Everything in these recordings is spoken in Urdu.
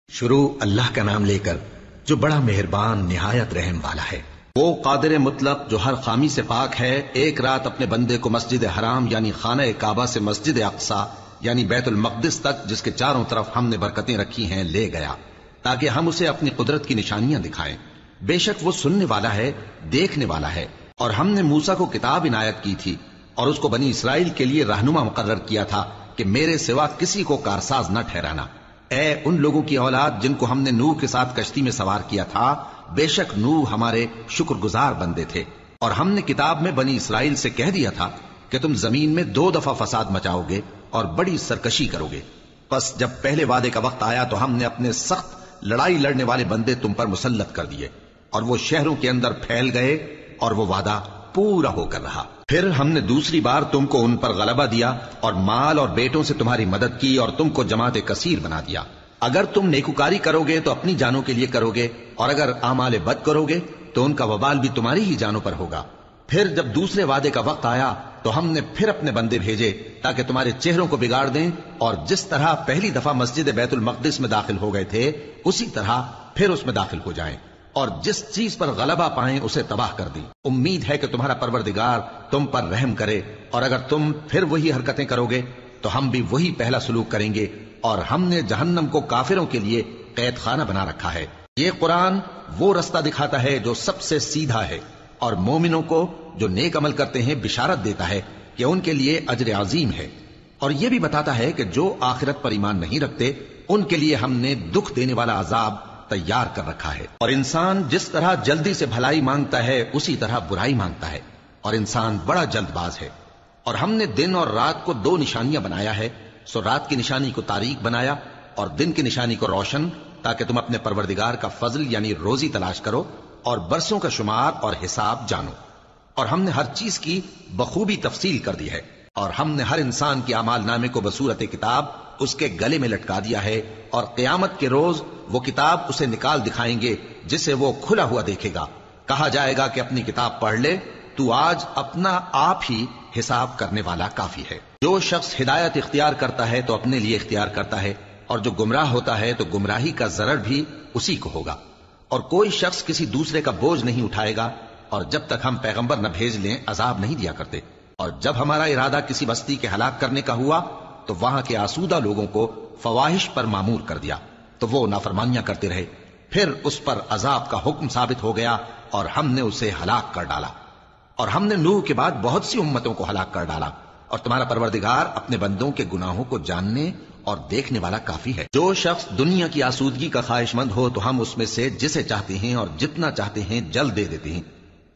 شروع اللہ کا نام لے کر جو بڑا مہربان نہایت رحم والا ہے۔ وہ قادر مطلق جو ہر خامی سے پاک ہے، ایک رات اپنے بندے کو مسجد حرام یعنی خانہ کعبہ سے مسجد اقصی یعنی بیت المقدس تک، جس کے چاروں طرف ہم نے برکتیں رکھی ہیں، لے گیا تاکہ ہم اسے اپنی قدرت کی نشانیاں دکھائیں۔ بے شک وہ سننے والا ہے، دیکھنے والا ہے۔ اور ہم نے موسیٰ کو کتاب عنایت کی تھی اور اس کو بنی اسرائیل کے لیے رہنما مقرر کیا تھا کہ میرے سوا کسی کو کارساز نہ ٹھہرانا۔ اے ان لوگوں کی اولاد جن کو ہم نے نوح کے ساتھ کشتی میں سوار کیا تھا، بے شک نوح ہمارے شکر گزار بندے تھے۔ اور ہم نے کتاب میں بنی اسرائیل سے کہہ دیا تھا کہ تم زمین میں 2 دفعہ فساد مچاؤ گے اور بڑی سرکشی کرو گے۔ پس جب پہلے وعدے کا وقت آیا تو ہم نے اپنے سخت لڑائی لڑنے والے بندے تم پر مسلط کر دیے، اور وہ شہروں کے اندر پھیل گئے، اور وہ وعدہ پورا ہو کر رہا۔ پھر ہم نے دوسری بار تم کو ان پر غلبہ دیا اور مال اور بیٹوں سے تمہاری مدد کی اور تم کو جماعت کثیر بنا دیا۔ اگر تم نیکوکاری کرو گے تو اپنی جانوں کے لیے کرو گے، اور اگر اعمال بد کرو گے تو ان کا وبال بھی تمہاری ہی جانوں پر ہوگا۔ پھر جب دوسرے وعدے کا وقت آیا تو ہم نے پھر اپنے بندے بھیجے تاکہ تمہارے چہروں کو بگاڑ دیں، اور جس طرح پہلی دفعہ مسجد بیت المقدس میں داخل ہو گئے تھے اسی طرح پھر اس میں داخل ہو جائیں، اور جس چیز پر غلبہ پائیں اسے تباہ کر دیں۔ امید ہے کہ تمہارا پروردگار تم پر رحم کرے، اور اگر تم پھر وہی حرکتیں کرو گے تو ہم بھی وہی پہلا سلوک کریں گے، اور ہم نے جہنم کو کافروں کے لیے قید خانہ بنا رکھا ہے۔ یہ قرآن وہ رستہ دکھاتا ہے جو سب سے سیدھا ہے، اور مومنوں کو جو نیک عمل کرتے ہیں بشارت دیتا ہے کہ ان کے لیے اجر عظیم ہے، اور یہ بھی بتاتا ہے کہ جو آخرت پر ایمان نہیں رکھتے ان کے لیے ہم نے دکھ دینے والا عذاب تیار کر رکھا ہے۔ اور انسان جس طرح جلدی سے بھلائی مانگتا ہے اسی طرح برائی مانگتا ہے، اور انسان بڑا جلد باز ہے۔ اور ہم نے دن اور رات کو 2 نشانیاں بنایا ہے، سو رات کی نشانی کو تاریک بنایا اور دن کی نشانی کو روشن، تاکہ تم اپنے پروردگار کا فضل یعنی روزی تلاش کرو اور برسوں کا شمار اور حساب جانو۔ اور ہم نے ہر چیز کی بخوبی تفصیل کر دی ہے، اور ہم نے ہر انسان کے اعمال نامے کو بصورت کتاب اس کے گلے میں لٹکا دیا ہے، اور قیامت کے روز وہ کتاب اسے نکال دکھائیں گے جسے وہ کھلا ہوا دیکھے گا۔ کہا جائے گا کہ اپنی کتاب پڑھ لے، تو آج اپنا آپ ہی حساب کرنے والا کافی ہے۔ جو شخص ہدایت اختیار کرتا ہے تو اپنے لیے اختیار کرتا ہے، اور جو گمراہ ہوتا ہے تو گمراہی کا ضرر بھی اسی کو ہوگا۔ اور کوئی شخص کسی دوسرے کا بوجھ نہیں اٹھائے گا، اور جب تک ہم پیغمبر نہ بھیج لیں عذاب نہیں دیا کرتے۔ اور جب ہمارا ارادہ کسی بستی کے ہلاک کرنے کا ہوا تو وہاں کے آسودہ لوگوں کو فواحش پر معمور کر دیا، تو وہ نافرمانیاں کرتے رہے۔ پھر اس پر عذاب کا حکم ثابت ہو گیا اور ہم نے اسے ہلاک کر ڈالا۔ اور ہم نے نوح کے بعد بہت سی امتوں کو ہلاک کر ڈالا، اور تمہارا پروردگار اپنے بندوں کے گناہوں کو جاننے اور دیکھنے والا کافی ہے۔ جو شخص دنیا کی آسودگی کا خواہش مند ہو تو ہم اس میں سے جسے چاہتے ہیں اور جتنا چاہتے ہیں جلد دے دیتے ہیں۔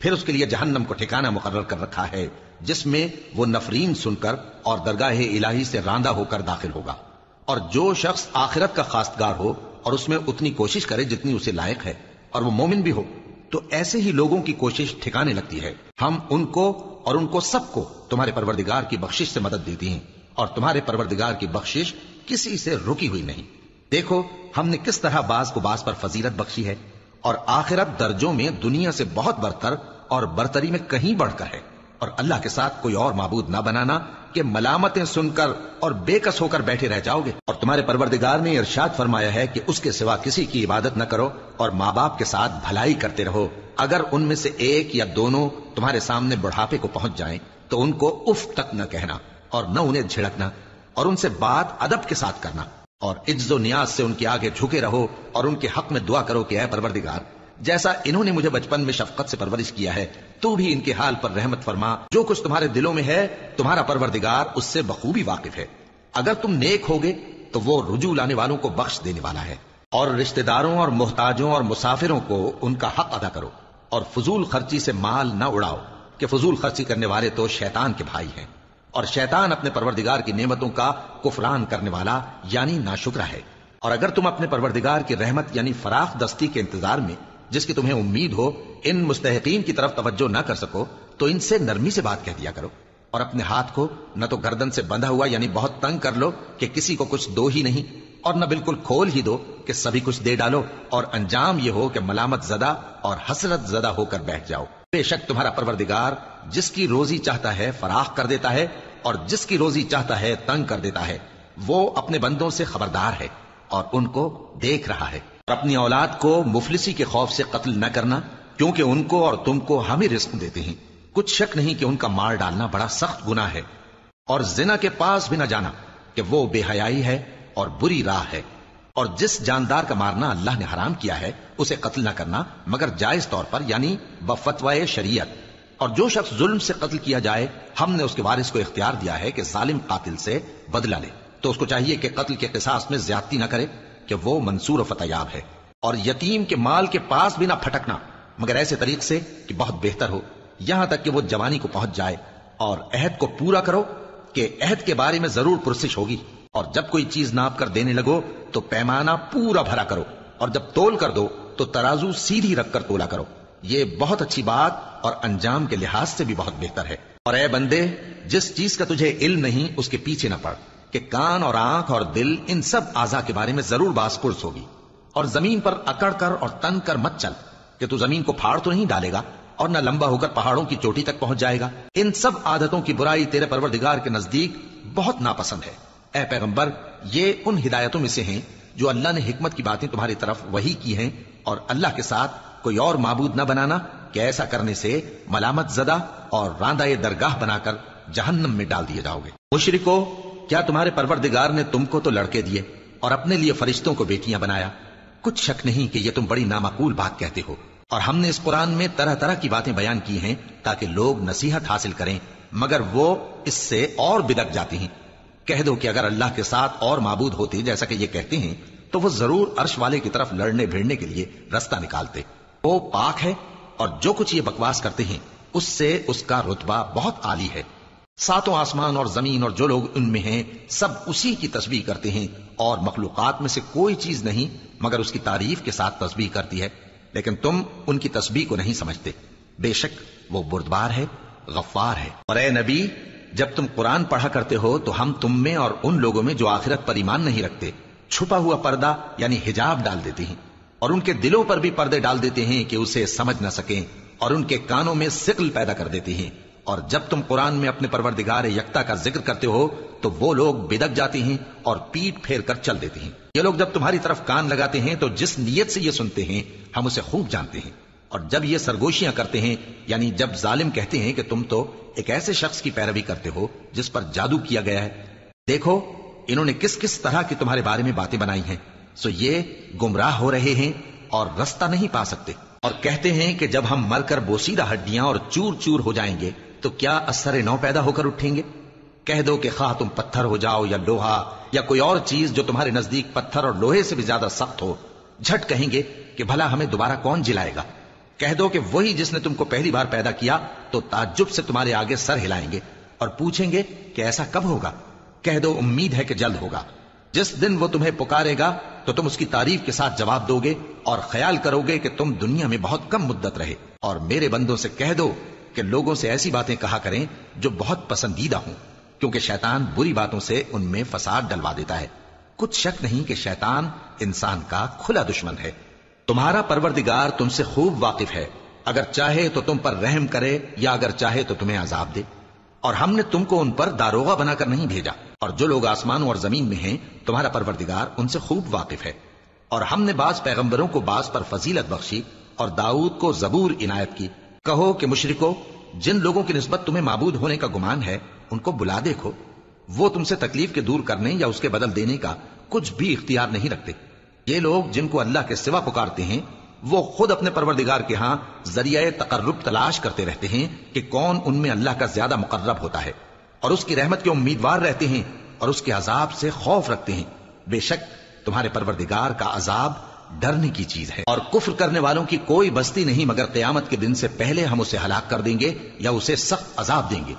پھر اس کے لیے جہنم کو ٹھکانہ مقرر کر رکھا ہے، جس میں وہ نفرین سن کر اور درگاہ الہی سے راندہ ہو کر داخل ہوگا۔ اور جو شخص آخرت کا خواستگار ہو اور اس میں اتنی کوشش کرے جتنی اسے لائق ہے، اور وہ مومن بھی ہو، تو ایسے ہی لوگوں کی کوشش ٹھکانے لگتی ہے۔ ہم ان کو اور ان کو سب کو تمہارے پروردگار کی بخشش سے مدد دیتی ہیں، اور تمہارے پروردگار کی بخشش کسی سے رکی ہوئی نہیں۔ دیکھو ہم نے کس طرح بعض کو بعض پر فضیلت بخشی ہے، اور آخرت درجوں میں دنیا سے بہت برتر اور برتری میں کہیں بڑھ کر ہے۔ اور اللہ کے ساتھ کوئی اور معبود نہ بنانا کہ ملامتیں سن کر اور بے کس ہو کر بیٹھے رہ جاؤ گے۔ اور تمہارے پروردگار نے ارشاد فرمایا ہے کہ اس کے سوا کسی کی عبادت نہ کرو، اور ماں باپ کے ساتھ بھلائی کرتے رہو۔ اگر ان میں سے ایک یا دونوں تمہارے سامنے بڑھاپے کو پہنچ جائیں تو ان کو اف تک نہ کہنا، اور نہ انہیں جھڑکنا، اور ان سے بات ادب کے ساتھ کرنا، اور عجز و نیاز سے ان کے آگے جھکے رہو، اور ان کے حق میں دعا کرو کہ اے پروردگار، جیسا انہوں نے مجھے بچپن میں شفقت سے پرورش کیا ہے، تو بھی ان کے حال پر رحمت فرما۔ جو کچھ تمہارے دلوں میں ہے تمہارا پروردگار اس سے بخوبی واقف ہے۔ اگر تم نیک ہوگے تو وہ رجوع لانے والوں کو بخش دینے والا ہے۔ اور رشتہ داروں اور محتاجوں اور مسافروں کو ان کا حق ادا کرو، اور فضول خرچی سے مال نہ اڑاؤ، کہ فضول خرچی کرنے والے تو شیطان کے بھائی ہیں، اور شیطان اپنے پروردگار کی نعمتوں کا کفران کرنے والا یعنی ناشکرا ہے۔ اور اگر تم اپنے پروردگار کی رحمت یعنی فراخ دستی کے انتظار میں، جس کی تمہیں امید ہو، ان مستحقین کی طرف توجہ نہ کر سکو تو ان سے نرمی سے بات کہہ دیا کرو، اور اپنے ہاتھ کو نہ تو گردن سے بندھا ہوا یعنی بہت تنگ کر لو کہ کسی کو کچھ دو ہی نہیں، اور نہ بالکل کھول ہی دو کہ سبھی کچھ دے ڈالو، اور انجام یہ ہو کہ ملامت زدہ اور حسرت زدہ ہو کر بیٹھ جاؤ۔ بے شک تمہارا پروردگار جس کی روزی چاہتا ہے فراخ کر دیتا ہے، اور جس کی روزی چاہتا ہے تنگ کر دیتا ہے۔ وہ اپنے بندوں سے خبردار ہے، اور ان کو دیکھ رہا ہے. اور اپنی اولاد کو مفلسی کے خوف سے قتل نہ کرنا، کیونکہ ان کو اور تم کو ہم ہی رزق دیتے ہیں. کچھ شک نہیں کہ ان کا مار ڈالنا بڑا سخت گناہ ہے. اور زنا کے پاس بھی نہ جانا کہ وہ بے حیائی ہے اور بری راہ ہے. اور جس جاندار کا مارنا اللہ نے حرام کیا ہے اسے قتل نہ کرنا مگر جائز طور پر، یعنی بفتوائے شریعت. اور جو شخص ظلم سے قتل کیا جائے، ہم نے اس کے وارث کو اختیار دیا ہے کہ ظالم قاتل سے بدلہ لے، تو اس کو چاہیے کہ قتل کے قصاص میں زیادتی نہ کرے کہ وہ منصور و فتیاب ہے. اور یتیم کے مال کے پاس بھی نہ پھٹکنا مگر ایسے طریق سے کہ بہت بہتر ہو، یہاں تک کہ وہ جوانی کو پہنچ جائے. اور عہد کو پورا کرو کہ عہد کے بارے میں ضرور پرسش ہوگی. اور جب کوئی چیز ناپ کر دینے لگو تو پیمانہ پورا بھرا کرو، اور جب تول کر دو تو ترازو سیدھی رکھ کر تولا کرو. یہ بہت اچھی بات اور انجام کے لحاظ سے بھی بہت بہتر ہے. اور اے بندے، جس چیز کا تجھے علم نہیں اس کے پیچھے نہ پڑ، کہ کان اور آنکھ اور دل ان سب اعضاء کے بارے میں ضرور باز پرس ہوگی. اور زمین پر اکڑ کر اور تن کر مت چل، کہ تو زمین کو پھاڑ تو نہیں ڈالے گا اور نہ لمبا ہو کر پہاڑوں کی چوٹی تک پہنچ جائے گا. ان سب عادتوں کی برائی تیرے پروردگار کے نزدیک بہت ناپسند ہے. اے پیغمبر، یہ ان ہدایتوں میں سے ہیں جو اللہ نے حکمت کی باتیں تمہاری طرف وحی کی ہیں. اور اللہ کے ساتھ کوئی اور معبود نہ بنانا، کہ ایسا کرنے سے ملامت زدہ اور راندہ درگاہ بنا کر جہنم میں ڈال دیے جاؤ گے. مشرکو، کیا تمہارے پروردگار نے تم کو تو لڑکے دیے اور اپنے لیے فرشتوں کو بیٹیاں بنایا؟ کچھ شک نہیں کہ یہ تم بڑی نامعقول بات کہتے ہو. اور ہم نے اس قرآن میں طرح طرح کی باتیں بیان کی ہیں تاکہ لوگ نصیحت حاصل کریں، مگر وہ اس سے اور بدک جاتے ہیں. کہہ دو کہ اگر اللہ کے ساتھ اور معبود ہوتے جیسا کہ یہ کہتے ہیں تو وہ ضرور عرش والے کی طرف لڑنے بھیڑنے کے لیے رستہ نکالتے. وہ پاک ہے اور جو کچھ یہ بکواس کرتے ہیں اس سے اس کا رتبہ بہت عالی ہے. ساتوں آسمان اور زمین اور جو لوگ ان میں ہیں سب اسی کی تسبیح کرتے ہیں، اور مخلوقات میں سے کوئی چیز نہیں مگر اس کی تعریف کے ساتھ تسبیح کرتی ہے، لیکن تم ان کی تسبیح کو نہیں سمجھتے. بے شک وہ بردبار ہے، غفار ہے. اور اے نبی، جب تم قرآن پڑھا کرتے ہو تو ہم تم میں اور ان لوگوں میں جو آخرت پر ایمان نہیں رکھتے چھپا ہوا پردہ یعنی حجاب ڈال دیتے ہیں، اور ان کے دلوں پر بھی پردے ڈال دیتے ہیں کہ اسے سمجھ نہ سکیں، اور ان کے کانوں میں ثقل پیدا کر دیتے ہیں. اور جب تم قرآن میں اپنے پروردگار یکتا کا ذکر کرتے ہو تو وہ لوگ بدک جاتے ہیں اور پیٹ پھیر کر چل دیتے ہیں. یہ لوگ جب تمہاری طرف کان لگاتے ہیں تو جس نیت سے یہ سنتے ہیں ہم اسے خوب جانتے ہیں. اور جب یہ سرگوشیاں کرتے ہیں، یعنی جب ظالم کہتے ہیں کہ تم تو ایک ایسے شخص کی پیروی کرتے ہو جس پر جادو کیا گیا ہے، دیکھو انہوں نے کس کس طرح کی تمہارے بارے میں باتیں بنائی ہیں، سو یہ گمراہ ہو رہے ہیں اور رستہ نہیں پا سکتے. اور کہتے ہیں کہ جب ہم مر کر بوسیدہ ہڈیاں اور چور چور ہو جائیں گے تو کیا اثر نو پیدا ہو کر اٹھیں گے؟ کہہ دو کہ خواہ تم پتھر ہو جاؤ یا لوہا یا کوئی اور چیز جو تمہارے نزدیک پتھر اور لوہے سے بھی زیادہ سخت ہو، جھٹ کہیں گے کہ بھلا ہمیں دوبارہ کون جلائے گا. کہہ دو کہ وہی جس نے تم کو پہلی بار پیدا کیا تو تعجب سے تمہارے آگے سر ہلائیں گے اور پوچھیں گے کہ ایسا کب ہوگا. کہہ دو امید ہے کہ جلد ہوگا. جس دن وہ تمہیں پکارے گا تو تم اس کی تعریف کے ساتھ جواب دو گے اور خیال کرو گے کہ تم دنیا میں بہت کم مدت رہے. اور میرے بندوں سے کہہ دو کہ لوگوں سے ایسی باتیں کہا کریں جو بہت پسندیدہ ہوں، کیونکہ شیطان بری باتوں سے ان میں فساد ڈلوا دیتا ہے. کچھ شک نہیں کہ شیطان انسان کا کھلا دشمن ہے. تمہارا پروردگار تم سے خوب واقف ہے، اگر چاہے تو تم پر رحم کرے یا اگر چاہے تو تمہیں عذاب دے. اور ہم نے تم کو ان پر داروغہ بنا کر نہیں بھیجا. اور جو لوگ آسمانوں اور زمین میں ہیں تمہارا پروردگار ان سے خوب واقف ہے. اور ہم نے بعض پیغمبروں کو بعض پر فضیلت بخشی اور داؤد کو زبور عنایت کی. کہو کہ مشرکو، جن لوگوں کی نسبت تمہیں معبود ہونے کا گمان ہے ان کو بلا دیکھو، وہ تم سے تکلیف کے دور کرنے یا اس کے بدل دینے کا کچھ بھی اختیار نہیں رکھتے. یہ لوگ جن کو اللہ کے سوا پکارتے ہیں وہ خود اپنے پروردگار کے ہاں ذریعہ تقرب تلاش کرتے رہتے ہیں کہ کون ان میں اللہ کا زیادہ مقرب ہوتا ہے، اور اس کی رحمت کے امیدوار رہتے ہیں اور اس کے عذاب سے خوف رکھتے ہیں. بے شک تمہارے پروردگار کا عذاب ڈرنے کی چیز ہے. اور کفر کرنے والوں کی کوئی بستی نہیں مگر قیامت کے دن سے پہلے ہم اسے ہلاک کر دیں گے یا اسے سخت عذاب دیں گے.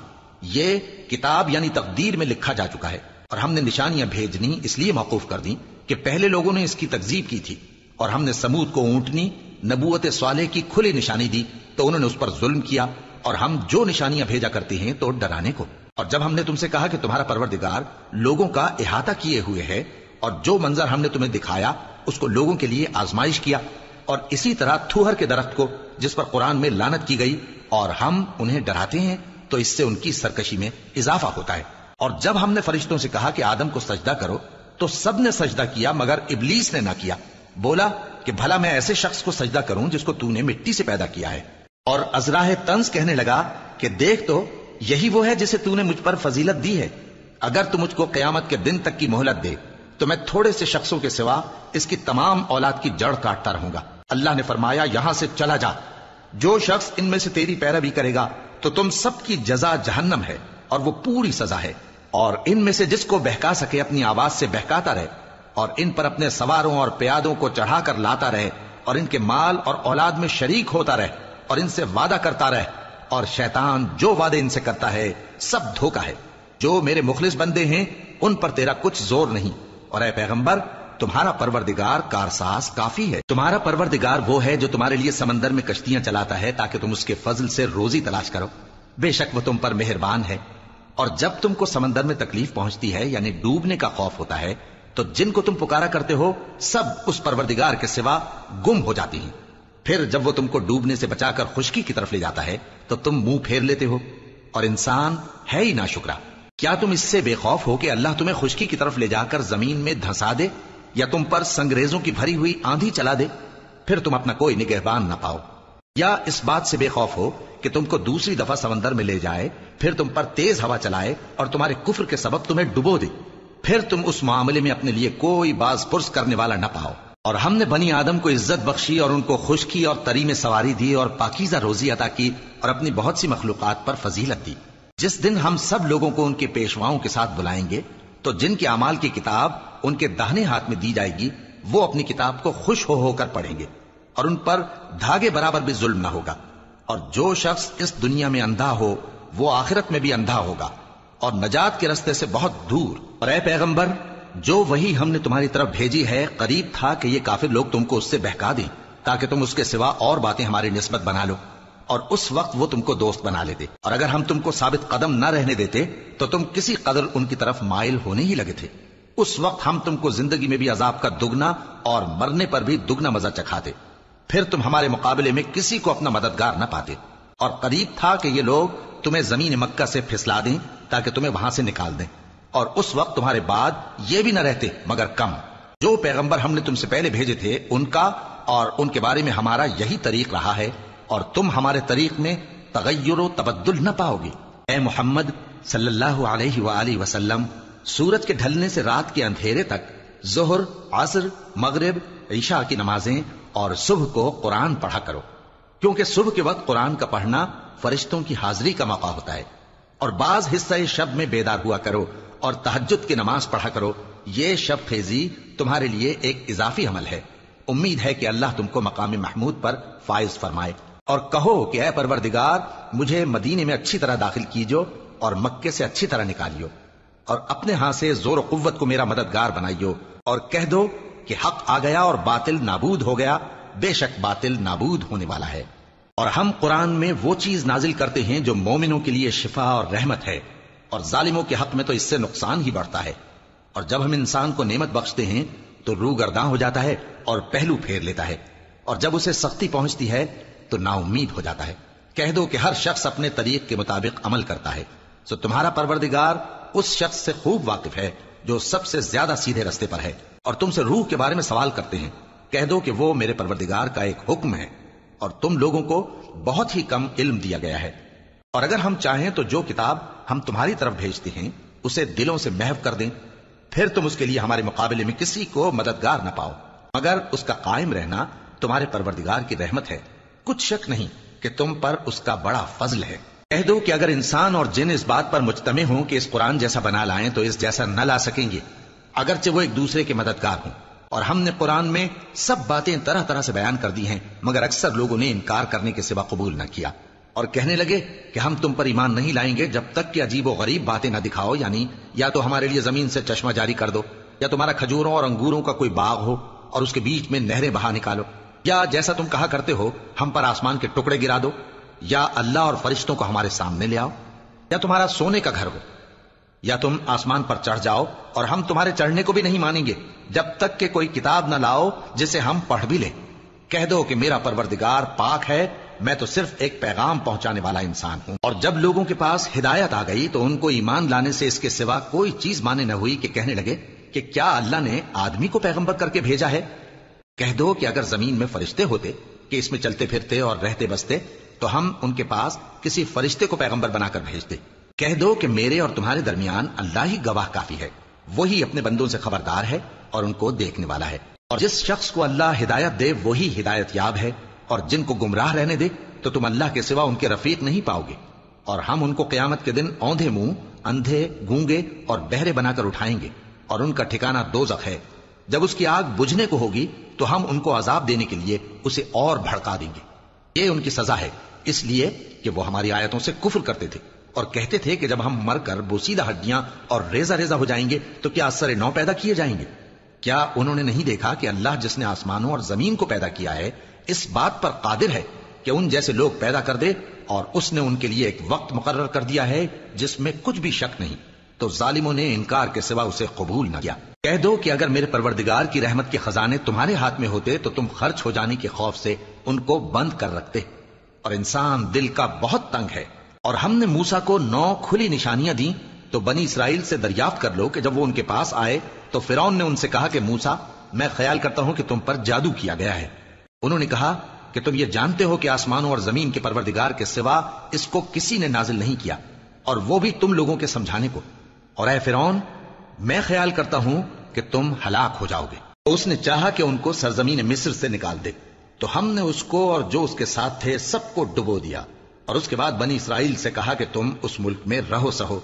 یہ کتاب یعنی تقدیر میں لکھا جا چکا ہے. اور ہم نے نشانیاں بھیجنی اس لیے موقوف کر دیں کہ پہلے لوگوں نے اس کی تکذیب کی تھی. اور ہم نے سمود کو اونٹنی نبوت صالح کی کھلی نشانی دی تو انہوں نے اس پر ظلم کیا. اور ہم جو نشانیاں بھیجا کرتے ہیں تو ڈرانے کو. اور جب ہم نے تم سے کہا کہ تمہارا پروردگار لوگوں کا احاطہ کیے ہوئے ہے اور جو منظر ہم نے تمہیں دکھایا اس کو لوگوں کے لیے آزمائش کیا، اور اسی طرح تھوہر کے درخت کو جس پر قرآن میں لعنت کی گئی، اور ہم انہیں ڈراتے ہیں تو اس سے ان کی سرکشی میں اضافہ ہوتا ہے. اور جب ہم نے فرشتوں سے کہا کہ آدم کو سجدہ کرو تو سب نے سجدہ کیا مگر ابلیس نے نہ کیا. بولا کہ بھلا میں ایسے شخص کو سجدہ کروں جس کو تو نے مٹی سے پیدا کیا ہے. اور ازراہ طنز کہنے لگا کہ دیکھ تو یہی وہ ہے جسے تو نے مجھ پر فضیلت دی ہے. اگر تو مجھ کو قیامت کے دن تک کی مہلت دے تو میں تھوڑے سے شخصوں کے سوا اس کی تمام اولاد کی جڑ کاٹتا رہوں گا. اللہ نے فرمایا یہاں سے چلا جا. جو شخص ان میں سے تیری پیروی کرے گا تو تم سب کی جزا جہنم ہے اور وہ پوری سزا ہے. اور ان میں سے جس کو بہکا سکے اپنی آواز سے بہکاتا رہے اور ان پر اپنے سواروں اور پیادوں کو چڑھا کر لاتا رہے اور ان کے مال اور اولاد میں شریک ہوتا رہے اور ان سے وعدہ کرتا رہے. اور شیطان جو وعدے ان سے کرتا ہے سب دھوکا ہے. جو میرے مخلص بندے ہیں ان پر تیرا کچھ زور نہیں. اور اے پیغمبر تمہارا پروردگار کارساز کافی ہے. تمہارا پروردگار وہ ہے جو تمہارے لیے سمندر میں کشتیاں چلاتا ہے تاکہ تم اس کے فضل سے روزی تلاش کرو. بے شک وہ تم پر مہربان ہے. اور جب تم کو سمندر میں تکلیف پہنچتی ہے یعنی ڈوبنے کا خوف ہوتا ہے تو جن کو تم پکارا کرتے ہو سب اس پروردگار کے سوا گم ہو جاتی ہیں. پھر جب وہ تم کو ڈوبنے سے بچا کر خشکی کی طرف لے جاتا ہے تو تم منہ پھیر لیتے ہو. اور انسان ہے ہی ناشکرا. کیا تم اس سے بے خوف ہو کہ اللہ تمہیں خشکی کی طرف لے جا کر زمین میں دھسا دے یا تم پر سنگریزوں کی بھری ہوئی آندھی چلا دے پھر تم اپنا کوئی نگہبان نہ پاؤ؟ یا اس بات سے بے خوف ہو کہ تم کو دوسری دفعہ سمندر میں لے جائے پھر تم پر تیز ہوا چلائے اور تمہارے کفر کے سبب تمہیں ڈبو دے پھر تم اس معاملے میں اپنے لیے کوئی باز پرس کرنے والا نہ پاؤ؟ اور ہم نے بنی آدم کو عزت بخشی اور ان کو خشکی اور تری میں سواری دی اور پاکیزہ روزی عطا کی اور اپنی بہت سی مخلوقات پر فضیلت دی. جس دن ہم سب لوگوں کو ان کے پیشواؤں کے ساتھ بلائیں گے تو جن کے اعمال کی کتاب ان کے داہنے ہاتھ میں دی جائے گی وہ اپنی کتاب کو خوش ہو کر پڑھیں گے اور ان پر دھاگے برابر بھی ظلم نہ ہوگا. اور جو شخص اس دنیا میں اندھا ہو وہ آخرت میں بھی اندھا ہوگا اور نجات کے راستے سے بہت دور. اور اے پیغمبر جو وہی ہم نے تمہاری طرف بھیجی ہے قریب تھا کہ یہ کافر لوگ تم کو اس سے بہکا دیں تاکہ تم اس کے سوا اور باتیں ہماری نسبت بنا لو اور اس وقت وہ تم کو دوست بنا لیتے. اور اگر ہم تم کو ثابت قدم نہ رہنے دیتے تو تم کسی قدر ان کی طرف مائل ہونے ہی لگے تھے. اس وقت ہم تم کو زندگی میں بھی عذاب کا دگنا اور مرنے پر بھی دگنا مزہ چکھاتے. پھر تم ہمارے مقابلے میں کسی کو اپنا مددگار نہ پاتے. اور قریب تھا کہ یہ لوگ تمہیں زمین مکہ سے پھسلا دیں تاکہ تمہیں وہاں سے نکال دیں اور اس وقت تمہارے بعد یہ بھی نہ رہتے مگر کم. جو پیغمبر ہم نے تم سے پہلے بھیجے تھے ان کا اور ان کے بارے میں ہمارا یہی طریق رہا ہے اور تم ہمارے طریق میں تغیر و تبدل نہ پاؤ گے. اے محمد صلی اللہ علیہ وآلہ وسلم سورج کے ڈھلنے سے رات کے اندھیرے تک ظہر، عصر، مغرب، عشاء کی نمازیں اور صبح کو قرآن پڑھا کرو کیونکہ صبح کے وقت قرآن کا پڑھنا فرشتوں کی حاضری کا موقع ہوتا ہے. اور بعض حصہ شب میں بیدار ہوا کرو اور تہجد کی نماز پڑھا کرو. یہ شب خیزی تمہارے لیے ایک اضافی عمل ہے. امید ہے کہ اللہ تم کو مقام محمود پر فائز فرمائے. اور کہو کہ اے پروردگار مجھے مدینے میں اچھی طرح داخل کیجو اور مکے سے اچھی طرح نکالیو اور اپنے ہاں سے زور و قوت کو میرا مددگار بنائیو اور کہہ دو کہ حق آ گیا اور باطل نابود ہو گیا. بے شک باطل نابود ہونے والا ہے. اور ہم قرآن میں وہ چیز نازل کرتے ہیں جو مومنوں کے لیے شفا اور رحمت ہے اور ظالموں کے حق میں تو اس سے نقصان ہی بڑھتا ہے. اور جب ہم انسان کو نعمت بخشتے ہیں تو روح گرداں ہو جاتا ہے اور پہلو پھیر لیتا ہے اور جب اسے سختی پہنچتی ہے تو نا امید ہو جاتا ہے. کہہ دو کہ ہر شخص اپنے طریق کے مطابق عمل کرتا ہے سو تمہارا پروردگار اس شخص سے خوب واقف ہے جو سب سے زیادہ سیدھے رستے پر ہے. اور تم سے روح کے بارے میں سوال کرتے ہیں کہہ دو کہ وہ میرے پروردگار کا ایک حکم ہے اور تم لوگوں کو بہت ہی کم علم دیا گیا ہے. اور اگر ہم چاہیں تو جو کتاب ہم تمہاری طرف بھیجتے ہیں اسے دلوں سے محو کر دیں پھر تم اس کے لیے ہمارے مقابلے میں کسی کو مددگار نہ پاؤ مگر اس کا قائم رہنا تمہارے پروردگار کی رحمت ہے. کچھ شک نہیں کہ تم پر اس کا بڑا فضل ہے. کہہ دو کہ اگر انسان اور جن اس بات پر مجتمع ہوں کہ اس قرآن جیسا بنا لائیں تو اس جیسا نہ لا سکیں گے اگرچہ وہ ایک دوسرے کے مددگار ہوں. اور ہم نے قرآن میں سب باتیں طرح طرح سے بیان کر دی ہیں مگر اکثر لوگوں نے انکار کرنے کے سوا قبول نہ کیا اور کہنے لگے کہ ہم تم پر ایمان نہیں لائیں گے جب تک کہ عجیب و غریب باتیں نہ دکھاؤ یعنی یا تو ہمارے لیے زمین سے چشمہ جاری کر دو یا تمہارا کھجوروں اور انگوروں کا کوئی باغ ہو اور اس کے بیچ میں نہریں بہا نکالو یا جیسا تم کہا کرتے ہو ہم پر آسمان کے ٹکڑے گرا دو یا اللہ اور فرشتوں کو ہمارے سامنے لے آؤ یا تمہارا سونے کا گھر ہو یا تم آسمان پر چڑھ جاؤ اور ہم تمہارے چڑھنے کو بھی نہیں مانیں گے جب تک کہ کوئی کتاب نہ لاؤ جسے ہم پڑھ بھی لیں. کہہ دو کہ میرا پروردگار پاک ہے میں تو صرف ایک پیغام پہنچانے والا انسان ہوں. اور جب لوگوں کے پاس ہدایت آ گئی تو ان کو ایمان لانے سے اس کے سوا کوئی چیز مانے نہ ہوئی کہ کہنے لگے کہ کیا اللہ نے آدمی کو پیغمبر کر کے بھیجا ہے؟ کہہ دو کہ اگر زمین میں فرشتے ہوتے کہ اس میں چلتے پھرتے اور رہتے بستے تو ہم ان کے پاس کسی فرشتے کو پیغمبر بنا کر بھیجتے۔ کہہ دو کہ میرے اور تمہارے درمیان اللہ ہی گواہ کافی ہے، وہی اپنے بندوں سے خبردار ہے اور ان کو دیکھنے والا ہے، اور جس شخص کو اللہ ہدایت دے وہی ہدایت یاب ہے، اور جن کو گمراہ رہنے دے تو تم اللہ کے سوا ان کے رفیق نہیں پاؤ گے۔ اور ہم ان کو قیامت کے دن اوندھے منہ، اندھے، گونگے اور بہرے بنا کر اٹھائیں گے، اور ان کا ٹھکانہ دوزخ ہے۔ جب اس کی آگ بجھنے کو ہوگی تو ہم ان کو عذاب دینے کے لیے اسے اور بھڑکا دیں گے۔ یہ ان کی سزا ہے، اس لیے کہ وہ ہماری آیتوں سے کفر کرتے تھے اور کہتے تھے کہ جب ہم مر کر بوسیدہ ہڈیاں اور ریزہ ریزہ ہو جائیں گے تو کیا از سر نو پیدا کیے جائیں گے؟ کیا انہوں نے نہیں دیکھا کہ اللہ جس نے آسمانوں اور زمین کو پیدا کیا ہے اس بات پر قادر ہے کہ ان جیسے لوگ پیدا کر دے، اور اس نے ان کے لیے ایک وقت مقرر کر دیا ہے جس میں کچھ بھی شک نہیں، تو ظالموں نے انکار کے سوا اسے قبول نہ کیا۔ کہہ دو کہ اگر میرے پروردگار کی رحمت کے خزانے تمہارے ہاتھ میں ہوتے تو تم خرچ ہو جانے کے خوف سے ان کو بند کر رکھتے، اور انسان دل کا بہت تنگ ہے۔ اور ہم نے موسیٰ کو 9 کھلی نشانیاں دیں تو بنی اسرائیل سے دریافت کر لو کہ جب وہ ان کے پاس آئے تو فرعون نے ان سے کہا کہ موسیٰ، میں خیال کرتا ہوں کہ تم پر جادو کیا گیا ہے۔ انہوں نے کہا کہ تم یہ جانتے ہو کہ آسمانوں اور زمین کے پروردگار کے سوا اس کو کسی نے نازل نہیں کیا، اور وہ بھی تم لوگوں کے سمجھانے کو، اور اے فرعون، میں خیال کرتا ہوں کہ تم ہلاک ہو جاؤ گے۔ تو اس نے چاہا کہ ان کو سرزمین مصر سے نکال دے، تو ہم نے اس کو اور جو اس کے ساتھ تھے سب کو ڈبو دیا، اور اس کے بعد بنی اسرائیل سے کہا کہ تم اس ملک میں رہو سہو،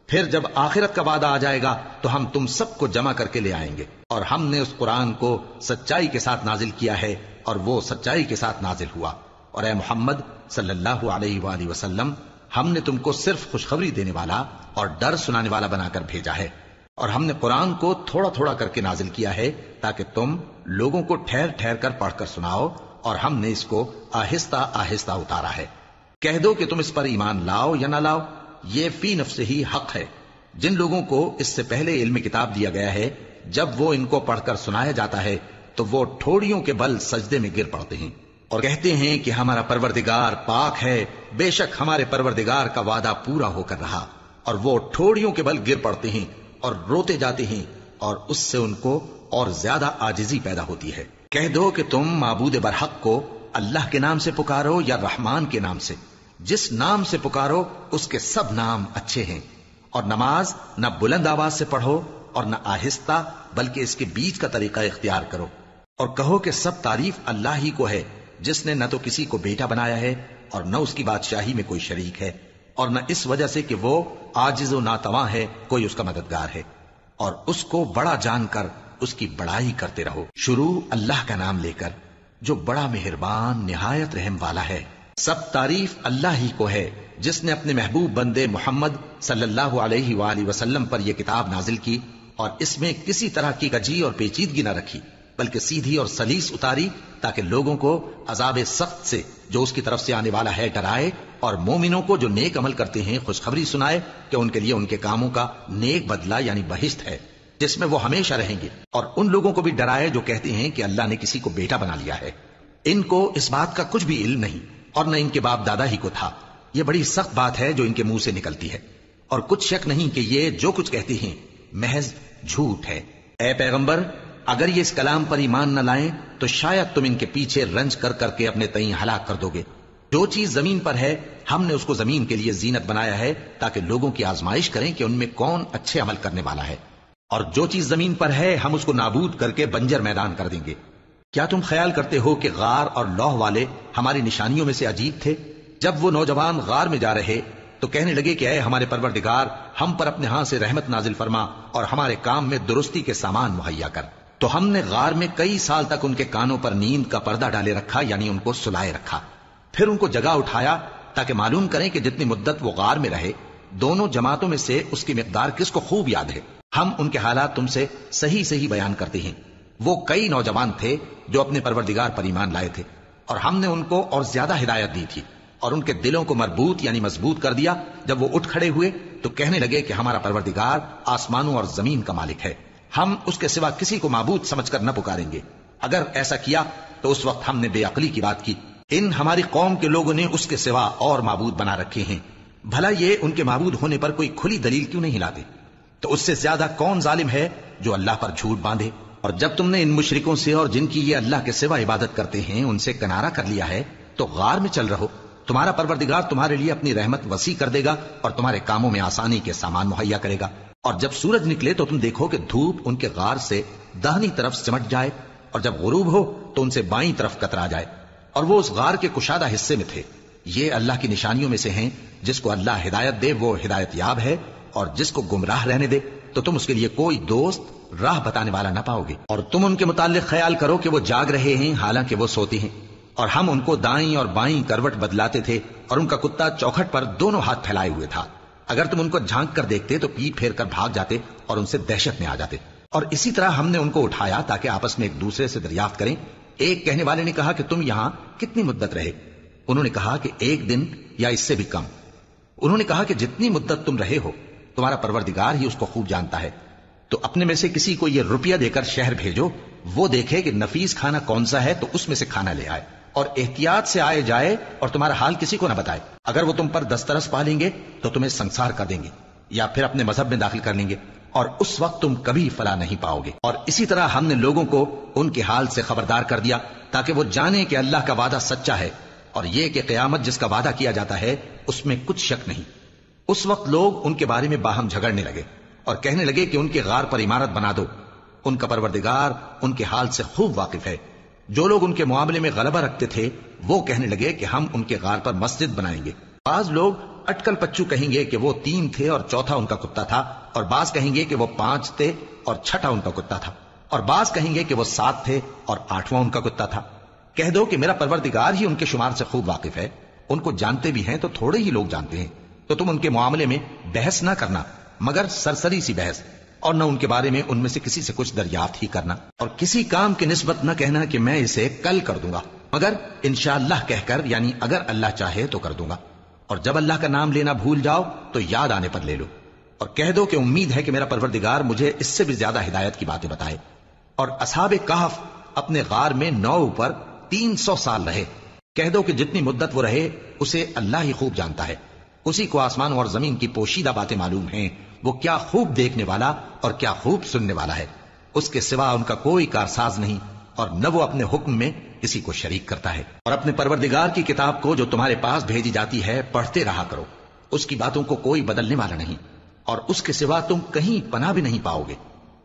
پھر جب آخرت کا وعدہ آ جائے گا تو ہم تم سب کو جمع کر کے لے آئیں گے۔ اور ہم نے اس قرآن کو سچائی کے ساتھ نازل کیا ہے، اور وہ سچائی کے ساتھ نازل ہوا۔ اور اے محمد صلی اللہ علیہ وآلہ وسلم، ہم نے تم کو صرف خوشخبری دینے والا اور ڈر سنانے والا بنا کر بھیجا ہے، اور ہم نے قرآن کو تھوڑا تھوڑا کر کے نازل کیا ہے تاکہ تم لوگوں کو ٹھہر ٹھہر کر پڑھ کر سناؤ، اور ہم نے اس کو آہستہ آہستہ اتارا ہے۔ کہہ دو کہ تم اس پر ایمان لاؤ یا نہ لاؤ، یہ فی نفس ہی حق ہے۔ جن لوگوں کو اس سے پہلے علم کتاب دیا گیا ہے، جب وہ ان کو پڑھ کر سنایا جاتا ہے تو وہ ٹھوڑیوں کے بل سجدے میں گر پڑتے ہیں اور کہتے ہیں کہ ہمارا پروردگار پاک ہے، بے شک ہمارے پروردگار کا وعدہ پورا ہو کر رہا، اور وہ ٹھوڑیوں کے بل گر پڑتے ہیں اور روتے جاتے ہیں، اور اس سے ان کو اور زیادہ عاجزی پیدا ہوتی ہے۔ کہہ دو کہ تم معبود برحق کو اللہ کے نام سے پکارو یا رحمان کے نام سے، جس نام سے پکارو اس کے سب نام اچھے ہیں، اور نماز نہ بلند آواز سے پڑھو اور نہ آہستہ، بلکہ اس کے بیچ کا طریقہ اختیار کرو، اور کہو کہ سب تعریف اللہ ہی کو ہے، جس نے نہ تو کسی کو بیٹا بنایا ہے اور نہ اس کی بادشاہی میں کوئی شریک ہے، اور نہ اس وجہ سے کہ وہ عاجز و ناتواں ہے کوئی اس کا مددگار ہے، اور اس کو بڑا جان کر اس کی بڑائی کرتے رہو۔ شروع اللہ کا نام لے کر جو بڑا مہربان نہایت رحم والا ہے۔ سب تعریف اللہ ہی کو ہے جس نے اپنے محبوب بندے محمد صلی اللہ علیہ وآلہ وسلم پر یہ کتاب نازل کی، اور اس میں کسی طرح کی کجی اور پیچیدگی نہ رکھی، بلکہ سیدھی اور سلیس اتاری تاکہ لوگوں کو عذاب سخت سے جو اس کی طرف سے آنے والا ہے ڈرائے، اور مومنوں کو جو نیک عمل کرتے ہیں خوشخبری سنائے کہ ان کے لیے ان کے کاموں کا نیک بدلہ یعنی بہشت ہے جس میں وہ ہمیشہ رہیں گے، اور ان لوگوں کو بھی ڈرائے جو کہتے ہیں کہ اللہ نے کسی کو بیٹا بنا لیا ہے۔ ان کو اس بات کا کچھ بھی علم نہیں، اور نہ ان کے باپ دادا ہی کو تھا۔ یہ بڑی سخت بات ہے جو ان کے منہ سے نکلتی ہے، اور کچھ شک نہیں کہ یہ جو کچھ کہتے ہیں محض جھوٹ ہے۔ اے پیغمبر، اگر یہ اس کلام پر ایمان نہ لائیں تو شاید تم ان کے پیچھے رنج کر کر کے اپنے تئیں ہلاک کر دو گے۔ جو چیز زمین پر ہے ہم نے اس کو زمین کے لیے زینت بنایا ہے تاکہ لوگوں کی آزمائش کریں کہ ان میں کون اچھے عمل کرنے والا ہے، اور جو چیز زمین پر ہے ہم اس کو نابود کر کے بنجر میدان کر دیں گے۔ کیا تم خیال کرتے ہو کہ غار اور لوح والے ہماری نشانیوں میں سے عجیب تھے؟ جب وہ نوجوان غار میں جا رہے تو کہنے لگے کہ اے ہمارے پروردگار، ہم پر اپنے ہاں سے رحمت نازل فرما اور ہمارے کام میں درستی کے سامان مہیا کر۔ تو ہم نے غار میں کئی سال تک ان کے کانوں پر نیند کا پردہ ڈالے رکھا، یعنی ان کو سلائے رکھا، پھر ان کو جگہ اٹھایا تاکہ معلوم کریں کہ جتنی مدت وہ غار میں رہے دونوں جماعتوں میں سے اس کی مقدار کس کو خوب یاد ہے۔ ہم ان کے حالات تم سے صحیح صحیح بیان کرتے ہیں۔ وہ کئی نوجوان تھے جو اپنے پروردگار پر ایمان لائے تھے، اور ہم نے ان کو اور زیادہ ہدایت دی تھی، اور ان کے دلوں کو مربوط یعنی مضبوط کر دیا۔ جب وہ اٹھ کھڑے ہوئے تو کہنے لگے کہ ہمارا پروردگار آسمانوں اور زمین کا مالک ہے، ہم اس کے سوا کسی کو معبود سمجھ کر نہ پکاریں گے۔ اگر ایسا کیا تو اس وقت ہم نے بے عقلی کی بات کی۔ ان ہماری قوم کے لوگوں نے اس کے سوا اور معبود بنا رکھے ہیں، بھلا یہ ان کے معبود ہونے پر کوئی کھلی دلیل کیوں نہیں لاتے؟ تو اس سے زیادہ کون ظالم ہے جو اللہ پر جھوٹ باندھے۔ اور جب تم نے ان مشرکوں سے اور جن کی یہ اللہ کے سوا عبادت کرتے ہیں ان سے کنارہ کر لیا ہے تو غار میں چل رہو، تمہارا پروردگار تمہارے لیے اپنی رحمت وسیع کر دے گا اور تمہارے کاموں میں آسانی کے سامان مہیا کرے گا۔ اور جب سورج نکلے تو تم دیکھو کہ دھوپ ان کے غار سے داہنی طرف سمٹ جائے، اور جب غروب ہو تو ان سے بائیں طرف کترا جائے، اور وہ اس غار کے کشادہ حصے میں تھے۔ یہ اللہ کی نشانیوں میں سے ہیں، جس کو اللہ ہدایت دے وہ ہدایت یاب ہے، اور جس کو گمراہ رہنے دے تو تم اس کے لیے کوئی دوست راہ بتانے والا نہ پاؤ گے۔ اور تم ان کے متعلق خیال کرو کہ وہ جاگ رہے ہیں حالانکہ وہ سوتے ہیں، اور ہم ان کو دائیں اور بائیں کروٹ بدلاتے تھے، اور ان کا کتا چوکھٹ پر دونوں ہاتھ پھیلائے ہوئے تھا۔ اگر تم ان کو جھانک کر دیکھتے تو پیٹ پھیر کر بھاگ جاتے اور ان سے دہشت میں آ جاتے۔ اور اسی طرح ہم نے ان کو اٹھایا تاکہ آپس میں ایک دوسرے سے دریافت کریں۔ ایک کہنے والے نے کہا کہ تم یہاں کتنی مدت رہے؟ انہوں نے کہا کہ 1 دن یا اس سے بھی کم۔ انہوں نے کہا کہ جتنی مدت تم رہے ہو تمہارا پروردگار ہی اس کو خوب جانتا ہے، تو اپنے میں سے کسی کو یہ روپیہ دے کر شہر بھیجو، وہ دیکھے کہ نفیس کھانا کون سا ہے تو اس میں سے کھانا لے آئے، اور احتیاط سے آئے جائے اور تمہارا حال کسی کو نہ بتائے۔ اگر وہ تم پر دسترس پا لیں گے تو تمہیں سنسار کر دیں گے یا پھر اپنے مذہب میں داخل کر لیں گے، اور اس وقت تم کبھی فلاح نہیں پاؤ گے۔ اور اسی طرح ہم نے لوگوں کو ان کے حال سے خبردار کر دیا تاکہ وہ جانیں کہ اللہ کا وعدہ سچا ہے، اور یہ کہ قیامت جس کا وعدہ کیا جاتا ہے اس میں کچھ شک نہیں۔ اس وقت لوگ ان کے بارے میں باہم جھگڑنے لگے اور کہنے لگے کہ ان کے غار پر عمارت بنا دو۔ ان کا پروردگار ان کے حال سے خوب واقف ہے۔ جو لوگ ان کے معاملے میں غلبہ رکھتے تھے وہ کہنے لگے کہ ہم ان کے غار پر مسجد بنائیں گے۔ بعض لوگ اٹکل پچو کہیں گے کہ وہ 3 تھے اور چوتھا ان کا کتا تھا، اور بعض کہیں گے کہ وہ 5 تھے اور چھٹا ان کا کتا تھا، اور بعض کہیں گے کہ وہ 7 تھے اور 8واں ان کا کتا تھا۔ کہہ دو کہ میرا پروردگار ہی ان کے شمار سے خوب واقف ہے، ان کو جانتے بھی ہیں تو تھوڑے ہی لوگ جانتے ہیں۔ تو تم ان کے معاملے میں بحث نہ کرنا مگر سرسری سی بحث، اور نہ ان کے بارے میں ان میں سے کسی سے کچھ دریافت ہی کرنا، اور کسی کام کی نسبت نہ کہنا کہ میں اسے کل کر دوں گا، مگر انشاءاللہ کہہ کر، یعنی اگر اللہ چاہے تو کر دوں گا۔ اور جب اللہ کا نام لینا بھول جاؤ تو یاد آنے پر لے لو، اور کہہ دو کہ امید ہے کہ میرا پروردگار مجھے اس سے بھی زیادہ ہدایت کی باتیں بتائے۔ اور اصحاب کہف اپنے غار میں 9 پر 300 سال رہے۔ کہہ دو کہ جتنی مدت وہ رہے اسے اللہ ہی خوب جانتا ہے، اسی کو آسمانوں اور زمین کی پوشیدہ باتیں معلوم ہیں، وہ کیا خوب دیکھنے والا اور کیا خوب سننے والا ہے۔ اس کے سوا ان کا کوئی کارساز نہیں، اور نہ وہ اپنے حکم میں کسی کو شریک کرتا ہے۔ اور اپنے پروردگار کی کتاب کو جو تمہارے پاس بھیجی جاتی ہے پڑھتے رہا کرو، اس کی باتوں کو کوئی بدلنے والا نہیں، اور اس کے سوا تم کہیں پناہ بھی نہیں پاؤ گے۔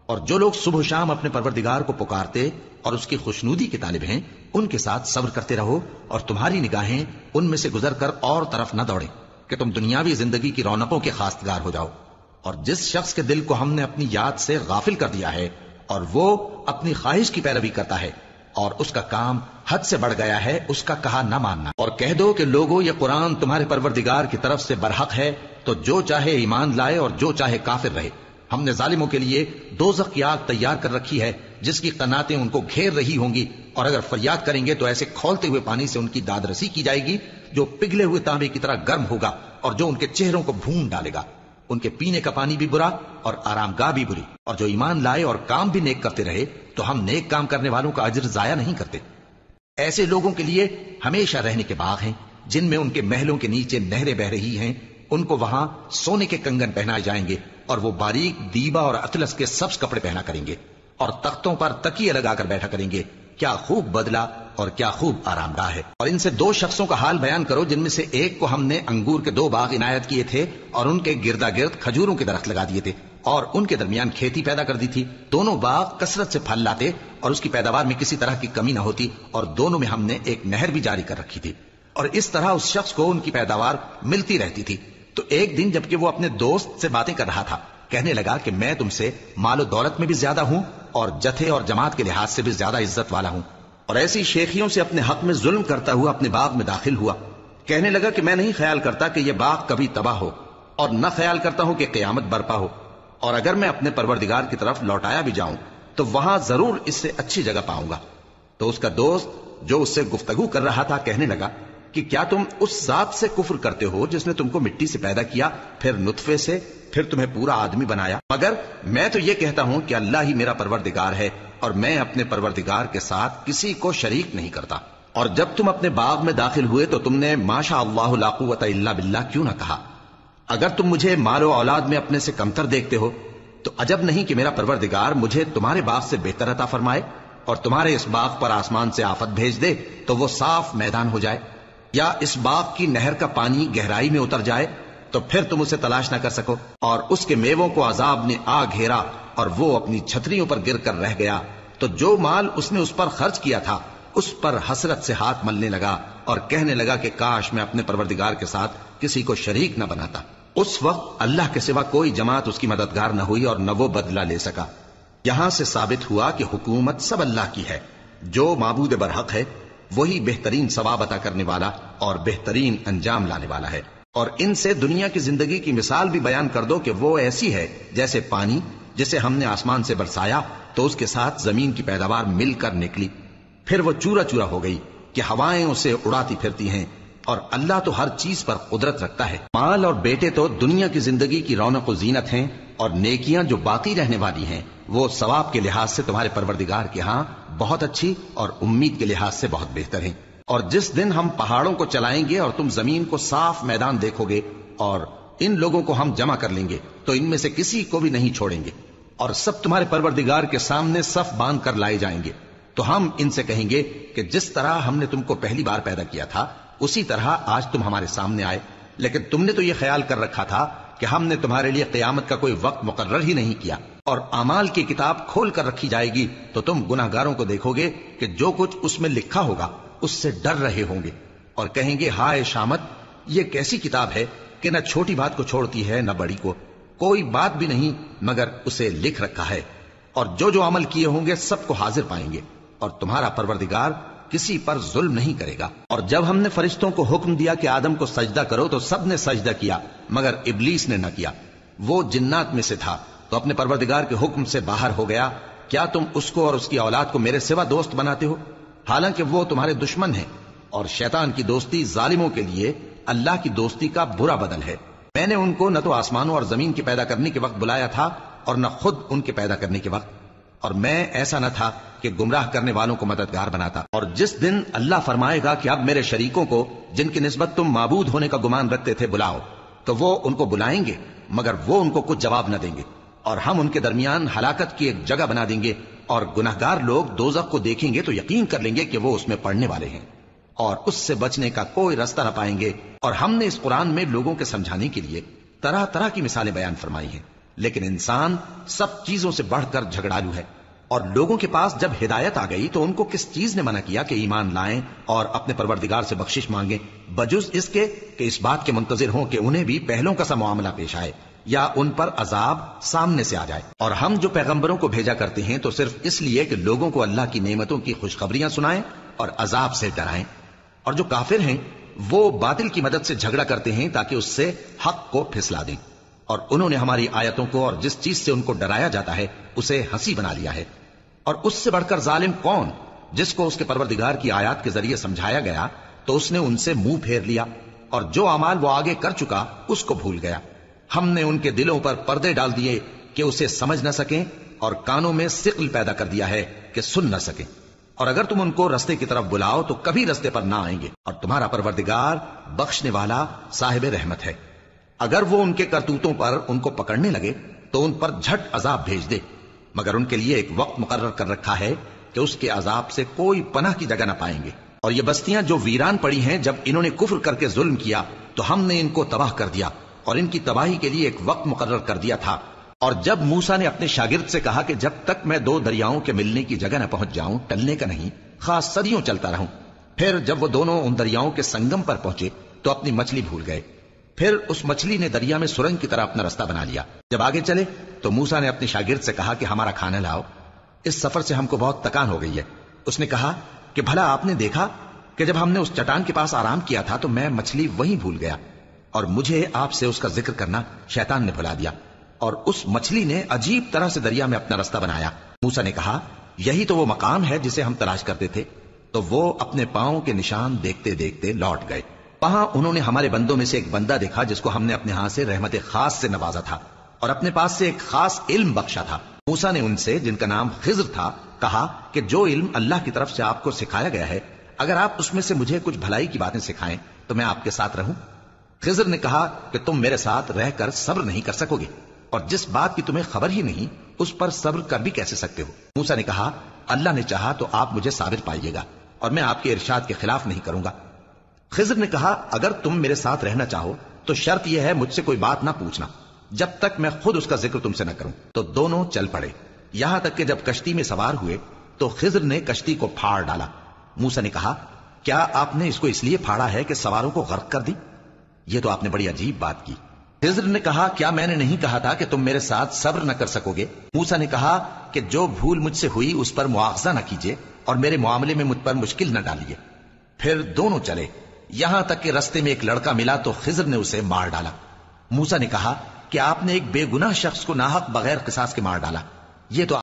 اور جو لوگ صبح و شام اپنے پروردگار کو پکارتے اور اس کی خوشنودی کے طالب ہیں ان کے ساتھ صبر کرتے رہو، اور تمہاری نگاہیں ان میں سے گزر کر اور طرف نہ دوڑیں کہ تم دنیاوی زندگی کی رونقوں کے خواستگار ہو جاؤ۔ اور جس شخص کے دل کو ہم نے اپنی یاد سے غافل کر دیا ہے اور وہ اپنی خواہش کی پیروی کرتا ہے اور اس کا کام حد سے بڑھ گیا ہے، اس کا کہا نہ ماننا۔ اور کہہ دو کہ لوگو یہ قرآن تمہارے پروردگار کی طرف سے برحق ہے، تو جو چاہے ایمان لائے اور جو چاہے کافر رہے۔ ہم نے ظالموں کے لیے دوزخ کی آگ تیار کر رکھی ہے جس کی قناتیں ان کو گھیر رہی ہوں گی، اور اگر فریاد کریں گے تو ایسے کھولتے ہوئے پانی سے ان کی داد رسی کی جائے گی جو پگھلے ہوئے تانبے کی طرح گرم ہوگا، اور جو ان کے چہروں کو بھون ڈالے گا۔ ان کے پینے کا پانی بھی برا اور آرام گاہ بھی بری۔ اور جو ایمان لائے اور کام بھی نیک کرتے رہے تو ہم نیک کام کرنے والوں کا اجر ضائع نہیں کرتے۔ ایسے لوگوں کے لیے ہمیشہ رہنے کے باغ ہیں جن میں ان کے محلوں کے نیچے نہریں بہ رہی ہیں، ان کو وہاں سونے کے کنگن پہنائے جائیں گے، اور وہ باریک دیبا اور اطلس کے سبز کپڑے پہنا کریں گے، اور تختوں پر تکیے لگا کر بیٹھا کریں گے۔ کیا خوب بدلہ اور کیا خوب آرام گاہ ہے۔ اور ان سے 2 شخصوں کا حال بیان کرو جن میں سے ایک کو ہم نے انگور کے 2 باغ عنایت کیے تھے اور ان کے گردا گرد کھجوروں کے درخت لگا دیے تھے اور ان کے درمیان کھیتی پیدا کر دی تھی۔ دونوں باغ کثرت سے پھل لاتے اور اس کی پیداوار میں کسی طرح کی کمی نہ ہوتی، اور دونوں میں ہم نے ایک نہر بھی جاری کر رکھی تھی، اور اس طرح اس شخص کو ان کی پیداوار ملتی رہتی تھی۔ تو ایک دن جبکہ وہ اپنے دوست سے باتیں کر رہا تھا کہنے لگا کہ میں تم سے مال و دولت میں بھی زیادہ ہوں اور جتھے اور جماعت کے لحاظ سے بھی زیادہ عزت والا ہوں، اور ایسی شیخیوں سے اپنے حق میں ظلم کرتا ہوا اپنے باغ میں داخل ہوا۔ کہنے لگا کہ میں نہیں خیال کرتا کہ یہ باغ کبھی تباہ ہو، اور نہ خیال کرتا ہوں کہ قیامت برپا ہو، اور اگر میں اپنے پروردگار کی طرف لوٹایا بھی جاؤں تو وہاں ضرور اس سے اچھی جگہ پاؤں گا۔ تو اس کا دوست جو اس سے گفتگو کر رہا تھا کہنے لگا کہ کیا تم اس ذات سے کفر کرتے ہو جس نے تم کو مٹی سے پیدا کیا، پھر نطفے سے، پھر تمہیں پورا آدمی بنایا؟ مگر میں تو یہ کہتا ہوں کہ اللہ ہی میرا پروردگار ہے، اور میں اپنے پروردگار کے ساتھ کسی کو شریک نہیں کرتا۔ اور جب تم اپنے باغ میں داخل ہوئے تو تم نے ما شاء اللہ لا قوت الا باللہ کیوں نہ کہا؟ اگر تم مجھے مال و اولاد میں اپنے سے کمتر دیکھتے ہو تو عجب نہیں کہ میرا پروردگار مجھے تمہارے باغ سے بہتر عطا فرمائے اور تمہارے اس باغ پر آسمان سے آفت بھیج دے تو وہ صاف میدان ہو جائے، یا اس باغ کی نہر کا پانی گہرائی میں اتر جائے تو پھر تم اسے تلاش نہ کر سکو، اور اس کے میووں کو عذاب نے آ گھیرا اور وہ اپنی چھتریوں پر گر کر رہ گیا، تو جو مال اس نے اس پر خرچ کیا تھا اس پر حسرت سے ہاتھ ملنے لگا اور کہنے لگا کہ کاش میں اپنے پروردگار کے ساتھ کسی کو شریک نہ بناتا۔ اس وقت اللہ کے سوا کوئی جماعت اس کی مددگار نہ ہوئی اور نہ وہ بدلہ لے سکا۔ یہاں سے ثابت ہوا کہ حکومت سب اللہ کی ہے، جو معبود برحق ہے وہی بہترین ثواب عطا کرنے والا اور بہترین انجام لانے والا ہے۔ اور ان سے دنیا کی زندگی کی مثال بھی بیان کر دو کہ وہ ایسی ہے جیسے پانی جسے ہم نے آسمان سے برسایا تو اس کے ساتھ زمین کی پیداوار مل کر نکلی، پھر وہ چورا چورا ہو گئی کہ ہوائیں اسے اڑاتی پھرتی ہیں، اور اللہ تو ہر چیز پر قدرت رکھتا ہے۔ مال اور بیٹے تو دنیا کی زندگی کی رونق و زینت ہیں، اور نیکیاں جو باقی رہنے والی ہیں وہ ثواب کے لحاظ سے تمہارے پروردگار کے ہاں بہت اچھی اور امید کے لحاظ سے بہت بہتر ہیں۔ اور جس دن ہم پہاڑوں کو چلائیں گے اور تم زمین کو صاف میدان دیکھو گے اور ان لوگوں کو ہم جمع کر لیں گے تو ان میں سے کسی کو بھی نہیں چھوڑیں گے، اور سب تمہارے پروردگار کے سامنے صف باندھ کر لائے جائیں گے، تو ہم ان سے کہیں گے کہ جس طرح ہم نے تم کو پہلی بار پیدا کیا تھا اسی طرح آج تم ہمارے سامنے آئے، لیکن تم نے تو یہ خیال کر رکھا تھا کہ ہم نے تمہارے لیے قیامت کا کوئی وقت مقرر ہی نہیں کیا، اور اعمال کی کتاب کھول کر رکھی جائے گی تو تم گناہگاروں کو دیکھو گے کہ جو کچھ اس میں لکھا ہوگا اس سے ڈر رہے ہوں گے، اور کہیں گے ہائے شامت، یہ کیسی کتاب ہے کہ نہ چھوٹی بات کو چھوڑتی ہے نہ بڑی کو، کوئی بات بھی نہیں مگر اسے لکھ رکھا ہے، اور جو جو عمل کیے ہوں گے سب کو حاضر پائیں گے، اور تمہارا پروردگار کسی پر ظلم نہیں کرے گا۔ اور جب ہم نے فرشتوں کو حکم دیا کہ آدم کو سجدہ کرو تو سب نے سجدہ کیا مگر ابلیس نے نہ کیا، وہ جنات میں سے تھا تو اپنے پروردگار کے حکم سے باہر ہو گیا۔ کیا تم اس کو اور اس کی اولاد کو میرے سوا دوست بناتے ہو، حالانکہ وہ تمہارے دشمن ہیں، اور شیطان کی دوستی ظالموں کے لیے اللہ کی دوستی کا برا بدل ہے۔ میں نے ان کو نہ تو آسمانوں اور زمین کے پیدا کرنے کے وقت بلایا تھا اور نہ خود ان کے پیدا کرنے کے وقت، اور میں ایسا نہ تھا کہ گمراہ کرنے والوں کو مددگار بناتا۔ اور جس دن اللہ فرمائے گا کہ اب میرے شریکوں کو جن کی نسبت تم معبود ہونے کا گمان رکھتے تھے بلاؤ، تو وہ ان کو بلائیں گے مگر وہ ان کو کچھ جواب نہ دیں گے، اور ہم ان کے درمیان ہلاکت کی ایک جگہ بنا دیں گے، اور گناہگار لوگ دوزخ کو دیکھیں گے تو یقین کر لیں گے کہ وہ اس میں پڑنے والے ہیں، اور اس سے بچنے کا کوئی راستہ نہ پائیں گے۔ اور ہم نے اس قرآن میں لوگوں کے سمجھانے کے لیے طرح طرح کی مثالیں بیان فرمائی ہیں، لیکن انسان سب چیزوں سے بڑھ کر جھگڑالو ہے، اور لوگوں کے پاس جب ہدایت آ گئی تو ان کو کس چیز نے منع کیا کہ ایمان لائیں اور اپنے پروردگار سے بخشش مانگیں، بجز اس کے کہ اس بات کے منتظر ہوں کہ انہیں بھی پہلوں کا سا معاملہ پیش آئے یا ان پر عذاب سامنے سے آ جائے۔ اور ہم جو پیغمبروں کو بھیجا کرتے ہیں تو صرف اس لیے کہ لوگوں کو اللہ کی نعمتوں کی خوشخبریاں سنائیں اور عذاب سے ڈرائیں، اور جو کافر ہیں وہ باطل کی مدد سے جھگڑا کرتے ہیں تاکہ اس سے حق کو پھسلا دیں، اور انہوں نے ہماری آیتوں کو اور جس چیز سے ان کو ڈرایا جاتا ہے اسے ہنسی بنا لیا ہے۔ اور اس سے بڑھ کر ظالم کون، جس کو اس کے پروردگار کی آیات کے ذریعے سمجھایا گیا تو اس نے ان سے منہ پھیر لیا، اور جو اعمال وہ آگے کر چکا اس کو بھول گیا۔ ہم نے ان کے دلوں پر پردے ڈال دیے کہ اسے سمجھ نہ سکیں، اور کانوں میں ثقل پیدا کر دیا ہے کہ سن نہ سکیں، اور اگر تم ان کو رستے کی طرف بلاؤ تو کبھی رستے پر نہ آئیں گے، اور تمہارا پروردگار بخشنے والا صاحب رحمت ہے۔ اگر وہ ان کے کرتوتوں پر ان کو پکڑنے لگے تو ان پر جھٹ عذاب بھیج دے، مگر ان کے لیے ایک وقت مقرر کر رکھا ہے کہ اس کے عذاب سے کوئی پناہ کی جگہ نہ پائیں گے۔ اور یہ بستیاں جو ویران پڑی ہیں، جب انہوں نے کفر کر کے ظلم کیا تو ہم نے ان کو تباہ کر دیا اور ان کی تباہی کے لیے ایک وقت مقرر کر دیا تھا۔ اور جب موسیٰ نے اپنے شاگرد سے کہا کہ جب تک میں دو دریاؤں کے ملنے کی جگہ نہ پہنچ جاؤں ٹلنے کا نہیں، خاص صدیوں چلتا رہوں، پھر جب وہ دونوں ان دریاؤں کے سنگم پر پہنچے تو اپنی مچھلی بھول گئے، پھر اس مچھلی نے دریا میں سرنگ کی طرح اپنا راستہ بنا لیا۔ جب آگے چلے تو موسیٰ نے اپنے شاگرد سے کہا کہ ہمارا کھانا لاؤ، اس سفر سے ہم کو بہت تکان ہو گئی ہے۔ اس نے کہا کہ بھلا آپ نے دیکھا کہ جب ہم نے اس چٹان کے پاس آرام کیا تھا تو میں مچھلی وہیں بھول گیا، اور مجھے آپ سے اس کا ذکر کرنا شیطان نے بھلا دیا، اور اس مچھلی نے عجیب طرح سے دریا میں اپنا راستہ بنایا۔ موسیٰ نے کہا یہی تو وہ مقام ہے جسے ہم تلاش کرتے تھے، تو وہ اپنے پاؤں کے نشان دیکھتے دیکھتے لوٹ گئے۔ وہاں انہوں نے ہمارے بندوں میں سے ایک بندہ دیکھا جس کو ہم نے اپنے ہاں سے رحمت خاص سے نوازا تھا اور اپنے پاس سے ایک خاص علم بخشا تھا۔ موسیٰ نے ان سے جن کا نام خضر تھا کہا کہ جو علم اللہ کی طرف سے آپ کو سکھایا گیا ہے، اگر آپ اس میں سے مجھے کچھ بھلائی کی باتیں سکھائیں تو میں آپ کے ساتھ رہوں۔ خضر نے کہا کہ تم میرے ساتھ رہ کر صبر نہیں کر سکو گے، اور جس بات کی تمہیں خبر ہی نہیں اس پر صبر کر بھی کیسے سکتے ہو؟ موسیٰ نے کہا اللہ نے چاہا تو آپ مجھے صابر پائیے گا اور میں آپ کے ارشاد کے خلاف نہیں کروں گا۔ خضر نے کہا اگر تم میرے ساتھ رہنا چاہو تو شرط یہ ہے مجھ سے کوئی بات نہ پوچھنا جب تک میں خود اس کا ذکر تم سے نہ کروں۔ تو دونوں چل پڑے، یہاں تک کہ جب کشتی میں سوار ہوئے تو خضر نے کشتی کو پھاڑ ڈالا۔ موسیٰ نے کہا کیا آپ نے اس کو اس لیے پھاڑا ہے کہ سواروں کو غرق کر دی؟ یہ تو آپ نے بڑی عجیب بات کی۔ خضر نے کہا کیا میں نے نہیں کہا تھا کہ تم میرے ساتھ صبر نہ کر سکو گے؟ موسیٰ نے کہا کہ جو بھول مجھ سے ہوئی اس پر مواخذہ نہ کیجیے اور میرے معاملے میں مجھ پر مشکل نہ ڈالیے۔ پھر دونوں چلے، یہاں تک کہ رستے میں ایک لڑکا ملا تو خضر نے اسے مار ڈالا۔ موسیٰ نے کہا کہ آپ نے ایک بے گناہ شخص کو ناحق بغیر قصاص کے مار ڈالا، یہ تو